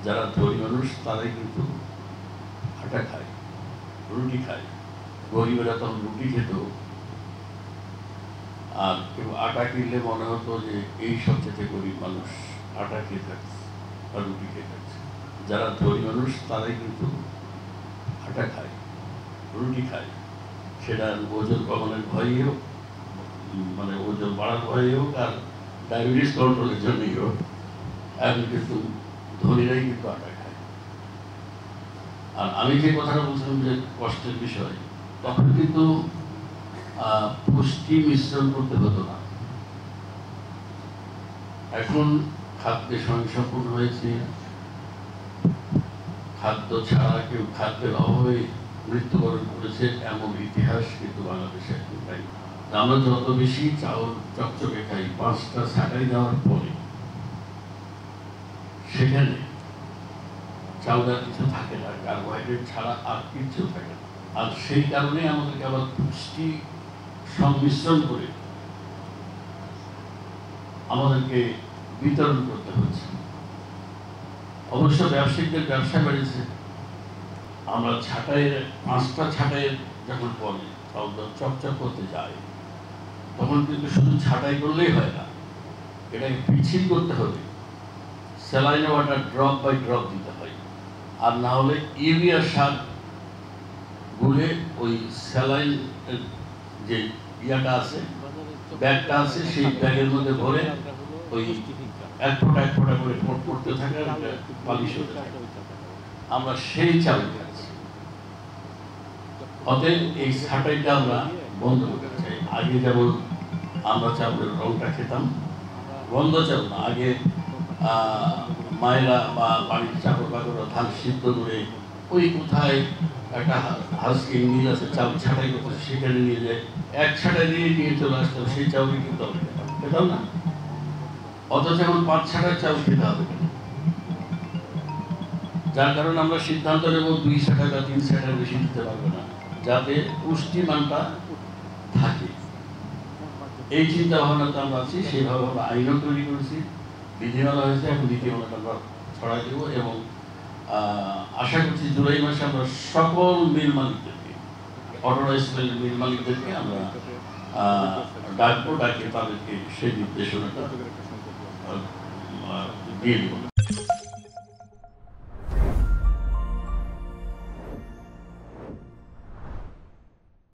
যারা ধনী মানুষ তারাই কিন্তু আটা খায়, রুটি খায়। গরিবেরা তখন রুটি খেত, আর কেউ আটা কিনলে মনে হতো যে এই সবচেয়ে গরিব মানুষ আটা খেয়ে থাকছে বা রুটি খেয়ে থাকছে। যারা ধনী মানুষ তারাই কিন্তু আটা খায়, রুটি খায়। সেটা ওজন কমানোর ভয়ই হোক, মানে ওজন বাড়ার ভয়ই হোক, আর ডায়াবেটিস কন্ট্রোলের জন্যই হোক, এখন কিন্তু ধনীরাই কিন্তু আটা খায়। আর আমি যে কথাটা বলছিলাম যে কষ্টের বিষয়, তখন কিন্তু পুষ্টি মিশ্রণ করতে হতো না। এখন খাদ্যে স্বয়ংসম্পূর্ণ হয়েছে, খাদ্য ছাড়া কেউ খাদ্যের অভাবে মৃত্যুবরণ করেছে এমন ইতিহাস কিন্তু বাংলাদেশে এখন নাই। আমরা যত বেশি চাউল চকচকে খাই, 5টা ছাঁটাই দেওয়ার পরে সেখানে চাউলের কিছু থাকে না, কার্বোহাইড্রেট ছাড়া আর কিছু থাকে না। আর সেই কারণে আমাদেরকে আবার পুষ্টি সংমিশ্রণ করে আমাদেরকে বিতরণ করতে হচ্ছে। অবশ্য ব্যবসায়িকদের ব্যবসা বেড়েছে। আমরা ছাঁটাইয়ের 5টা ছাঁটাইয়ের যখন পরে চাউলটা চকচক করতে যায়, তখন কিন্তু শুধু ছাঁটাই করলেই হয় না, এটাকে পিচ্ছিল করতে হবে। Saline water drop by drop দিতে হয়, আর না হলে ইউরিয়া সার গুলে ওই স্যালাইন যে ইয়াটা আছে, ব্যাগটা আছে, সেই ব্যাগের মধ্যে ভরে ওই এক ফোঁটা করে পড়তে থাকে, পালিশ হতে থাকে। আমরা সেই চাউল খাচ্ছি। অতএব এই ছাঁটাইটা আমরা বন্ধ করতে চাই। আগে যেমন আমরা চাউলের রংটা খেতাম, গন্ধ চাউল না, আগে মায়েরা বা বাড়ির চাকর বাকররা ধান সিদ্ধ করে ওই কোথায় একটা হাউসকিং মিল আছে, চাউল ছাঁটাই করতে, সেখানে নিয়ে যায়, এক ছাঁটাই নিয়ে চলে আসতাম, সেই চাউলই কিন্তু আমরা খেতাম না। অথচ এখন 5 ছাঁটাই চাউল খেতে হবে কেন? যার কারণে আমরা সিদ্ধান্ত নেব 2 ছাঁটাই বা 3 ছাঁটাই বেশি দিতে পারবে না, যাতে পুষ্টিমানটা থাকে। এই চিন্তা ভাবনাতে আমরা আছি, সেইভাবে আমরা আইনও তৈরি করেছি, বিধিমালা হয়েছে, এখন নীতিমালাটা আমরা ছড়াই দেব। এবং আশা করছি জুলাই মাসে আমরা সকল মিল মালিকদেরকে, অটোরাইজ মিল মালিকদেরকে আমরা ডাকবো, ডাকে তাদেরকে সেই নির্দেশনাটা দিয়ে দেবো।